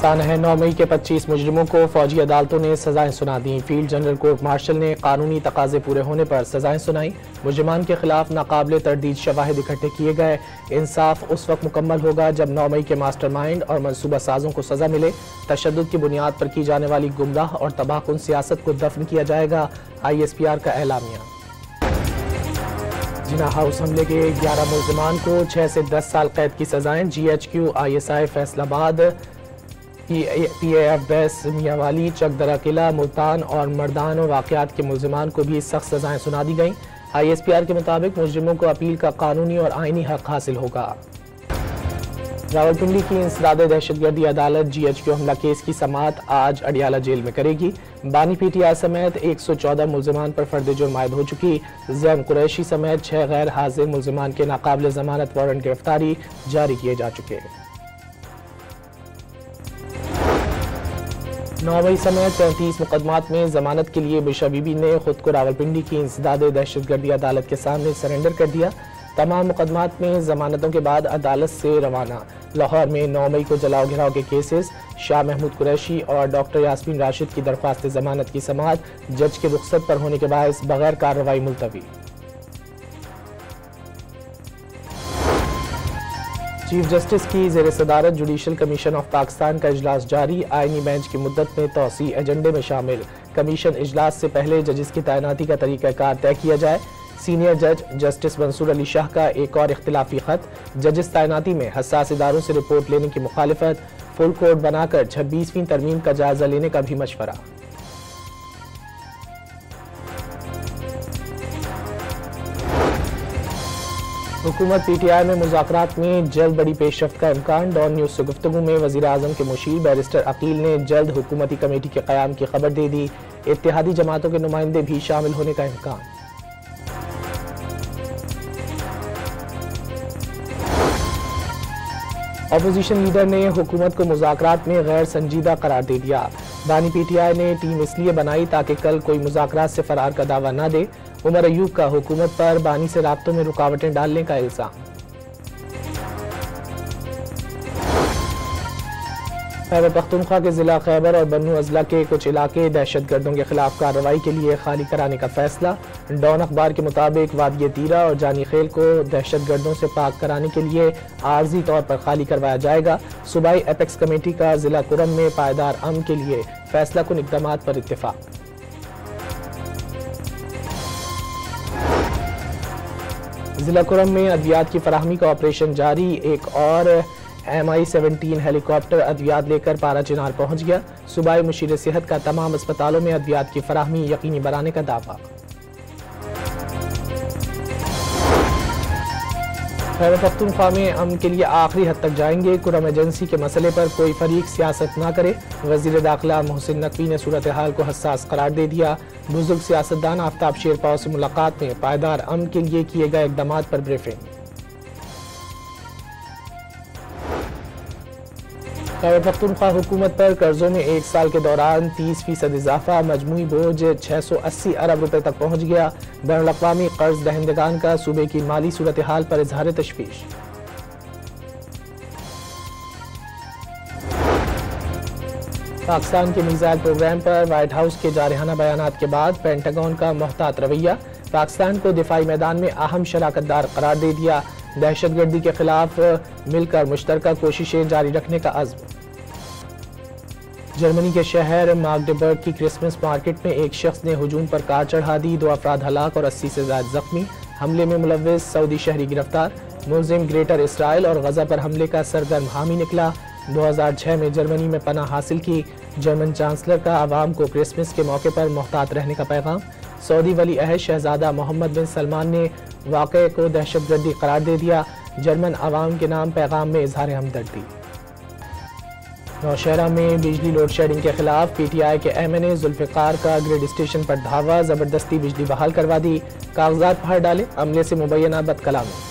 पाकिस्तान है 9 मई के 25 मुजरिमों को फौजी अदालतों ने सजाएं सुना दी। फील्ड जनरल कोर्ट मार्शल ने कानूनी तकाजे पूरे होने पर सजाएं सुनाई। मुजरिमान के खिलाफ नाकाबिले तरदीद शवाहिद इकट्ठे किए गए। इंसाफ उस वक्त मुकम्मल होगा जब 9 मई के मास्टरमाइंड और मनसूबा साजों को सजा मिले। तशद्दुद की बुनियाद पर की जाने वाली गुमराह और तबाहकुन सियासत को दफन किया जाएगा। ISPR का एलामिया। जिना हाउस हमले के 11 मुल्जिमान को 6 से 10 साल कैद की सजाएं। GHQ ISI फैसलाबाद, PAF बैस मियांवाली, चकदरा किला, मुल्तान और मर्दान वाक़यात के मुल्जिमान को भी सख्त सजाएं सुना दी गईं। ISPR के मुताबिक मुजरिमों को अपील का कानूनी और आईनी हक हासिल होगा। रावलपिंडी की इंसदाद दहशतगर्दी अदालत GHQ हमला केस की समाअत आज अडियाला जेल में करेगी। बानी PTI समेत 114 मुल्जिमान पर फर्द जुर्म आयद हो चुकी। ज़ैम कुरैशी समेत 6 गैर हाजिर मुल्जिमान के नाकाबिल जमानत वारंट गिरफ्तारी जारी किए जा चुके। 9 मई समेत 33 मुकदमात में जमानत के लिए बिशा बीबी ने खुद को रावलपिंडी की इंसदाद दहशतगर्दी अदालत के सामने सरेंडर कर दिया। तमाम मुकदमात में जमानतों के बाद अदालत से रवाना। लाहौर में 9 मई को जलाओ घिराव के केसेस, शाह महमूद कुरैशी और डॉक्टर यास्मीन राशिद की दरख्वास्त जमानत की समाअत जज के रुख्सत पर होने के बायस बगैर कार्रवाई मुलतवी। चीफ जस्टिस की ज़ेर सदारत जुडिशल कमीशन ऑफ पाकिस्तान का इजलास जारी। आईनी बेंच की मुद्दत में तोसी एजेंडे में शामिल। कमीशन इजलास से पहले जजिस की तैनाती का तरीक़ाकार तय किया जाए। सीनियर जज जस्टिस मंसूर अली शाह का एक और इख्तिलाफी खत। जजिस तैनाती में हसास इदारों से रिपोर्ट लेने की मुखालिफत। फुल कोर्ट बनाकर 26वीं तरमीम का जायजा लेने का भी मशवरा। हुकूमत PTI में मुज़ाकरात में जल्द बड़ी पेशरफ्त का इम्कान। डॉन न्यूज़ से गुफ्तगू में वज़ीर आज़म के मुशीर बैरिस्टर अकील ने जल्द हुकूमती कमेटी के क़याम की खबर दे दी। इत्तेहादी जमातों के नुमाइंदे भी शामिल होने का इम्कान। अपोजिशन लीडर ने हुकूमत को मुज़ाकरात में गैर संजीदा करार दे दिया। बानी PTI ने टीम इसलिए बनाई ताकि कल कोई मुज़ाकरात से फरार का दावा न दे। उमर अयूब का हुकूमत पर बानी से राब्तों में रुकावटें डालने का इल्जाम। खैबर पख्तूनख्वा के जिला खैबर और बन्नू अजला के कुछ इलाके दहशतगर्दों के खिलाफ कार्रवाई के लिए खाली कराने का फैसला। डॉन अखबार के मुताबिक वादी तीरा और जानी खेल को दहशतगर्दों से पाक कराने के लिए आर्जी तौर पर खाली करवाया जाएगा। सूबाई एपेक्स कमेटी का जिला कुरम में पायदार अमन के लिए फैसला कुन इक़दामात पर इत्तेफाक। जिला कुरम में अद्वियात की फराहमी का ऑपरेशन जारी। एक और MI-17 हेलीकॉप्टर अद्वियात लेकर पारा चिनार पहुंच गया। सूबाई मुशीर सेहत का तमाम अस्पतालों में अद्वियात की फराहमी यकीनी बनाने का दावा। खैबर पख्तूनख्वा में अमन के लिए आखिरी हद तक जाएंगे। कुरम एजेंसी के मसले पर कोई फरीक सियासत न करे। वजीर दाखिला मोहसिन नकवी ने सूरत हाल को हसास करार दे दिया। बुजुर्ग सियासतदान आफ्ताब शेरपाव से मुलाकात में पायदार अमन के लिए किए गए इक़दामात पर ब्रीफिंग। खैबर पख्तूनख्वा हुकूमत पर कर्जों में 1 साल के दौरान 30% इजाफा। मजमूई बोझ 680 अरब रुपए तक पहुंच गया। बैनुल-अक़वामी कर्ज दहिंदगान का सूबे की माली सूरत हाल पर इजहार तशवीश। पाकिस्तान के मिसाइल प्रोग्राम पर व्हाइट हाउस के जारहाना बयानात के बाद पेंटागन का मोहतात रवैया। पाकिस्तान को दिफाई मैदान में अहम शराकतदार करार दे दिया। दहशतगर्दी के खिलाफ मिलकर मुश्तरका कोशिशें जारी रखने का अज़्म। जर्मनी के शहर मागडेबर्ग की क्रिसमस मार्केट में एक शख्स ने हुजूम पर कार चढ़ा दी। 2 अफराद हलाक और 80 से ज्यादा जख्मी। हमले में मुलव्विस सऊदी शहरी गिरफ्तार। मुलजिम ग्रेटर इसराइल और गजा पर हमले का सरगर्म हामी निकला। 2006 में जर्मनी में पनाह हासिल की। जर्मन चांसलर का आवाम को क्रिसमस के मौके पर मोहतात रहने का पैगाम। सऊदी वली अहद शहजादा मोहम्मद बिन सलमान ने वाक़े को दहशतगर्दी करार दे दिया। जर्मन आवाम के नाम पैगाम में इजहार हमदर्दी। नौशहरा में बिजली लोड शेडिंग के खिलाफ PTI के MNA जुल्फ़िकार का ग्रिड स्टेशन पर धावा। जबरदस्ती बिजली बहाल करवा दी। कागजात फाड़ डाले। अमले से मुबैना बदकलामी।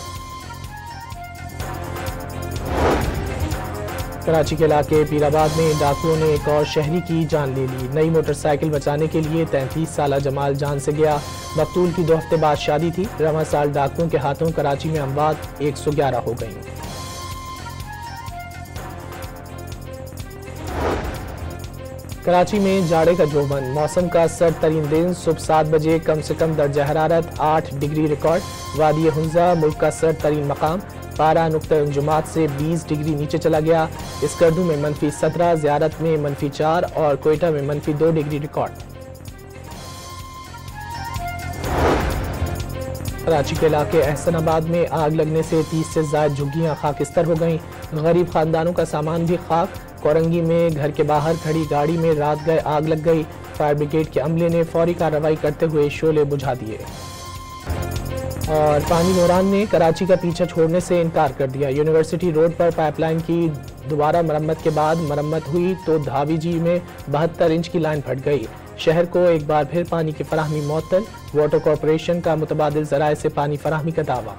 कराची के इलाके पीराबाद में डाकुओं ने एक और शहरी की जान ले ली। नई मोटरसाइकिल बचाने के लिए 33 साला जमाल जान से गया। मकतूल की 2 हफ्ते बाद शादी थी। रवां साल डाकुओं के हाथों कराची में अमवात 111 हो गई। कराची में जाड़े का जोबन, मौसम का सर्द तरीन दिन। सुबह 7 बजे कम से कम दर्जा हरारत 8 डिग्री रिकॉर्ड। वादी हुंजा मुल्क का सर्द तरीन मकाम, पारा नुक्ता इंजुमात से 20 डिग्री नीचे चला गया। स्कर्दू में -17, ज़ियारत में -4 और कोयटा में -2 डिग्री रिकॉर्ड। कराची के इलाके एहसनाबाद में आग लगने से 30 से ज़ायद झुग्गियाँ खाकिस्तर हो गईं। गरीब खानदानों का सामान भी खाक। कोरंगी में घर के बाहर खड़ी गाड़ी में रात गए आग लग गई। फायर ब्रिगेड के अमले ने फौरी कार्रवाई करते हुए शोले बुझा दिए। और पानी नूरान ने कराची का पीछा छोड़ने से इनकार कर दिया। यूनिवर्सिटी रोड पर पाइपलाइन की दोबारा मरम्मत के बाद मरम्मत हुई तो धावी जी में 72 इंच की लाइन फट गई। शहर को एक बार फिर पानी की फराहमी मुअत्तल। वाटर कॉरपोरेशन का मुतबादिल ज़राए से पानी फराहमी का दावा।